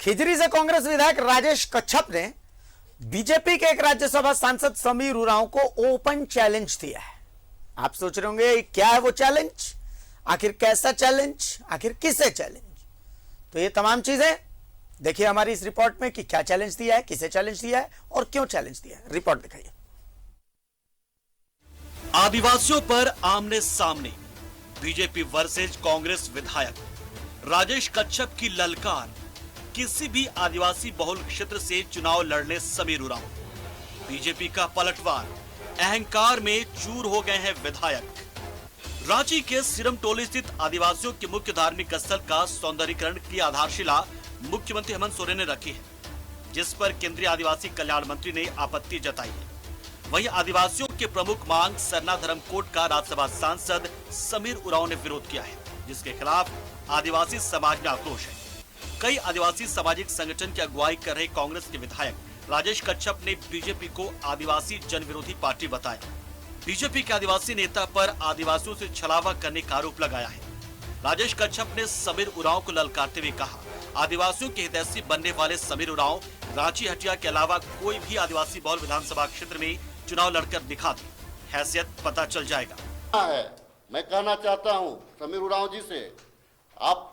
खिजरी से कांग्रेस विधायक राजेश कच्छप ने बीजेपी के एक राज्यसभा सांसद समीर उरांव को ओपन चैलेंज दिया है। आप सोच रहे होंगे क्या है वो चैलेंज, आखिर कैसा चैलेंज, आखिर किसे चैलेंज? तो ये तमाम चीजें देखिए हमारी इस रिपोर्ट में कि क्या चैलेंज दिया है, किसे चैलेंज दिया है और क्यों चैलेंज दिया है। रिपोर्ट दिखाइए। आदिवासियों पर आमने सामने बीजेपी वर्सेज कांग्रेस विधायक राजेश कच्छप की ललकार। किसी भी आदिवासी बहुल क्षेत्र से चुनाव लड़ने समीर उरांव। बीजेपी का पलटवार, अहंकार में चूर हो गए हैं विधायक। रांची के सिरमटोली स्थित आदिवासियों के मुख्य धार्मिक स्थल का सौंदर्यीकरण की आधारशिला मुख्यमंत्री हेमंत सोरेन ने रखी है, जिस पर केंद्रीय आदिवासी कल्याण मंत्री ने आपत्ति जताई है। वहीं आदिवासियों के प्रमुख मांग सरना धर्मकोड का राज्यसभा सांसद समीर उरांव ने विरोध किया है, जिसके खिलाफ आदिवासी समाज में आक्रोश है। कई आदिवासी सामाजिक संगठन की अगुवाई कर रहे कांग्रेस के विधायक राजेश कच्छप ने बीजेपी को आदिवासी जन विरोधी पार्टी बताया। बीजेपी के आदिवासी नेता पर आदिवासियों से छलावा करने का आरोप लगाया है। राजेश कच्छप ने समीर उरांव को ललकारते हुए कहा, आदिवासियों के हितैषी बनने वाले समीर उरांव रांची हटिया के अलावा कोई भी आदिवासी बहुल विधानसभा क्षेत्र में चुनाव लड़कर दिखा दे, हैसियत पता चल जाएगा। मैं कहना चाहता हूं समीर उरांव जी से, आप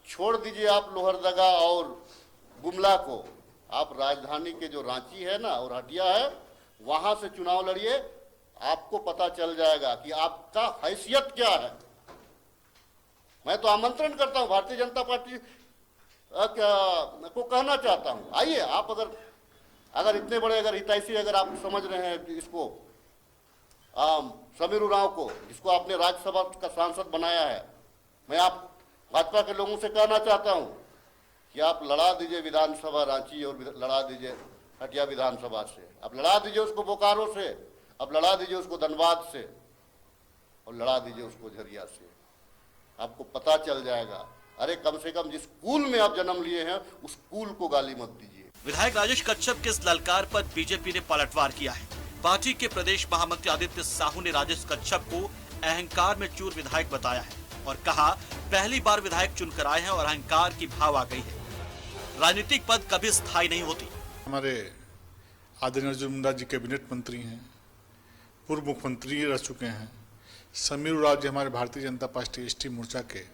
छोड़ दीजिए आप लोहरदगा और गुमला को, आप राजधानी के जो रांची है ना और हटिया है वहां से चुनाव लड़िए, आपको पता चल जाएगा कि आपका हैसियत क्या है। मैं तो आमंत्रण करता हूं भारतीय जनता पार्टी को कहना चाहता हूं, आइए आप अगर इतने बड़े हितैषी अगर आप समझ रहे हैं इसको समीर उरांव को, जिसको आपने राज्यसभा का सांसद बनाया है, मैं आप भाजपा के लोगों से कहना चाहता हूं कि आप लड़ा दीजिए विधानसभा रांची और लड़ा दीजिए हटिया विधानसभा से, आप लड़ा दीजिए उसको बोकारो से, आप लड़ा दीजिए उसको धनबाद से और लड़ा दीजिए उसको झरिया से, आपको पता चल जाएगा। अरे कम से कम जिस स्कूल में आप जन्म लिए हैं उस स्कूल को गाली मत दीजिए। विधायक राजेश कच्छप के इस ललकार पर बीजेपी ने पलटवार किया है। पार्टी के प्रदेश महामंत्री आदित्य साहू ने राजेश कच्छप को अहंकार में चूर विधायक बताया है और कहा, पहली बार विधायक चुनकर आए हैं और अहंकार की भाव आ गई है। राजनीतिक पद कभी स्थायी नहीं होती। हमारे आदरणीय अर्जुन मुंडा जी कैबिनेट मंत्री हैं, पूर्व मुख्यमंत्री रह चुके हैं। समीर उरांव जी हमारे भारतीय जनता पार्टी एसटी मोर्चा के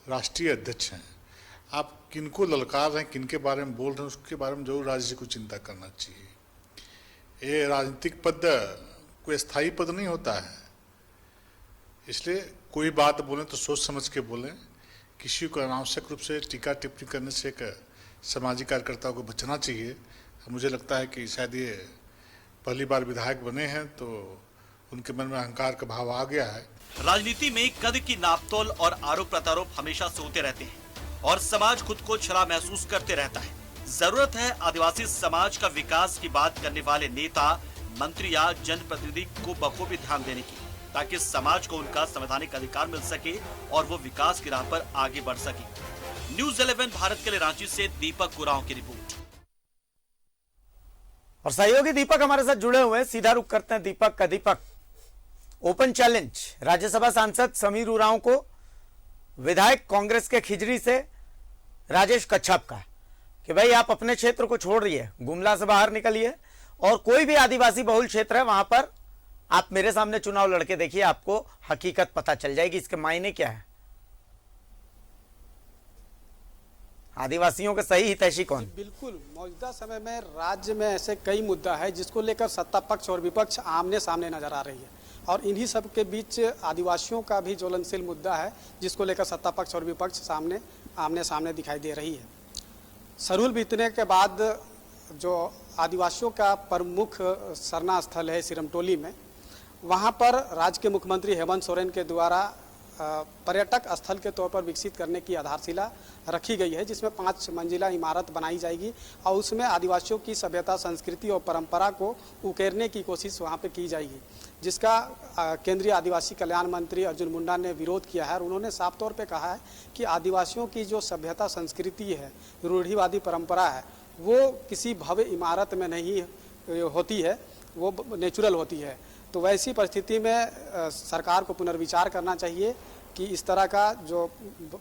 राष्ट्रीय अध्यक्ष हैं। आप किनको ललकार रहे हैं, किनके बारे में बोल रहे हैं, उसके बारे में जरूर राज्य को चिंता करना चाहिए। ये राजनीतिक पद कोई स्थायी पद नहीं होता है, इसलिए कोई बात बोलें तो सोच समझ के बोलें। किसी को अनावश्यक रूप से टीका टिप्पणी करने से एक सामाजिक कार्यकर्ता को बचना चाहिए। मुझे लगता है कि शायद ये पहली बार विधायक बने हैं तो उनके मन में अहंकार का भाव आ गया है। राजनीति में कद की नापतोल और आरोप प्रत्यारोप हमेशा से होते रहते हैं और समाज खुद को छला महसूस करते रहता है। जरूरत है आदिवासी समाज का विकास की बात करने वाले नेता, मंत्री या जनप्रतिनिधि को बखूबी ध्यान देने की, ताकि समाज को उनका संवैधानिक अधिकार मिल सके और वो विकास की राह पर आगे बढ़ सके। न्यूज़ 11 भारत के लिए रांची से दीपक उरांव की रिपोर्ट। और सहयोगी दीपक हमारे साथ जुड़े हुए हैं, सीधा रुख करते हैं दीपक का। दीपक, ओपन चैलेंज राज्यसभा सांसद समीर उरांव को विधायक कांग्रेस के खिजरी से राजेश कच्छप का कि भाई आप अपने क्षेत्र को छोड़िए, गुमला से बाहर निकलिए और कोई भी आदिवासी बहुल क्षेत्र है वहां पर आप मेरे सामने चुनाव लड़के देखिए, आपको हकीकत पता चल जाएगी। इसके मायने क्या है? आदिवासियों के सही हितैषी कौन? बिल्कुल, मौजूदा समय में राज्य में ऐसे कई मुद्दा है जिसको लेकर सत्ता पक्ष और विपक्ष आमने सामने नजर आ रही है और इन्हीं सब के बीच आदिवासियों का भी ज्वलनशील मुद्दा है जिसको लेकर सत्ता पक्ष और विपक्ष आमने सामने दिखाई दे रही है। सरहुल बीतने के बाद जो आदिवासियों का प्रमुख सरना स्थल है सिरमटोली में, वहाँ पर राज्य के मुख्यमंत्री हेमंत सोरेन के द्वारा पर्यटक स्थल के तौर पर विकसित करने की आधारशिला रखी गई है, जिसमें 5 मंजिला इमारत बनाई जाएगी और उसमें आदिवासियों की सभ्यता, संस्कृति और परंपरा को उकेरने की कोशिश वहाँ पे की जाएगी, जिसका केंद्रीय आदिवासी कल्याण मंत्री अर्जुन मुंडा ने विरोध किया है और उन्होंने साफ तौर पे कहा है कि आदिवासियों की जो सभ्यता, संस्कृति है, रूढ़िवादी परंपरा है, वो किसी भव्य इमारत में नहीं होती है, वो नेचुरल होती है। तो वैसी परिस्थिति में सरकार को पुनर्विचार करना चाहिए कि इस तरह का जो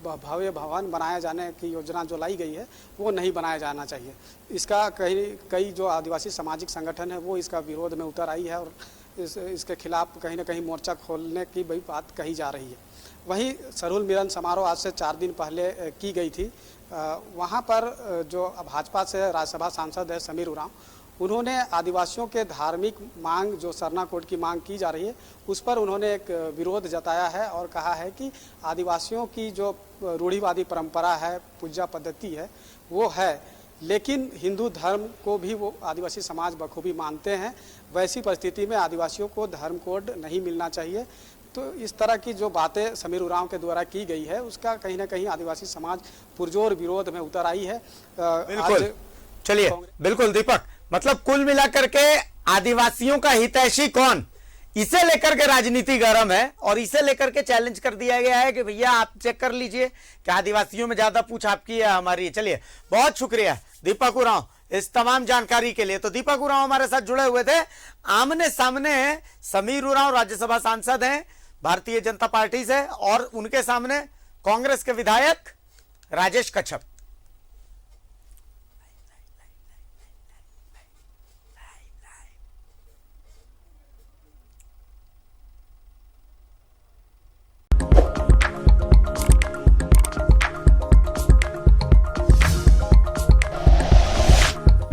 भव्य भवन बनाया जाने की योजना जो लाई गई है वो नहीं बनाया जाना चाहिए। इसका कई जो आदिवासी सामाजिक संगठन है वो इसका विरोध में उतर आई है और इसके खिलाफ कहीं ना कहीं मोर्चा खोलने की भी बात कही जा रही है। वहीं सरहुल मिलन समारोह आज से 4 दिन पहले की गई थी। वहाँ पर जो भाजपा से राज्यसभा सांसद है समीर उरांव, उन्होंने आदिवासियों के धार्मिक मांग जो सरना कोड की मांग की जा रही है उस पर उन्होंने एक विरोध जताया है और कहा है कि आदिवासियों की जो रूढ़िवादी परंपरा है, पूजा पद्धति है वो है, लेकिन हिंदू धर्म को भी वो आदिवासी समाज बखूबी मानते हैं। वैसी परिस्थिति में आदिवासियों को धर्म कोड नहीं मिलना चाहिए। तो इस तरह की जो बातें समीर उरांव के द्वारा की गई है उसका कहीं ना कहीं आदिवासी समाज पुरजोर विरोध में उतर आई है। बिल्कुल, चलिए बिल्कुल दीपक, मतलब कुल मिलाकर के आदिवासियों का हितैषी कौन, इसे लेकर के राजनीति गर्म है और इसे लेकर के चैलेंज कर दिया गया है कि भैया आप चेक कर लीजिए कि आदिवासियों में ज्यादा पूछ आपकी है हमारी। चलिए, बहुत शुक्रिया दीपक उरांव इस तमाम जानकारी के लिए। तो दीपक उरांव हमारे साथ जुड़े हुए थे। आमने सामने समीर उरांव राज्यसभा सांसद हैं भारतीय जनता पार्टी से और उनके सामने कांग्रेस के विधायक Rajesh Kachhap.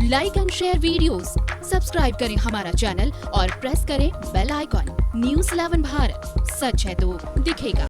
Like and share videos, subscribe करें हमारा चैनल और प्रेस करें बेल आइकॉन। न्यूज़ 11 भारत, सच है तो दिखेगा।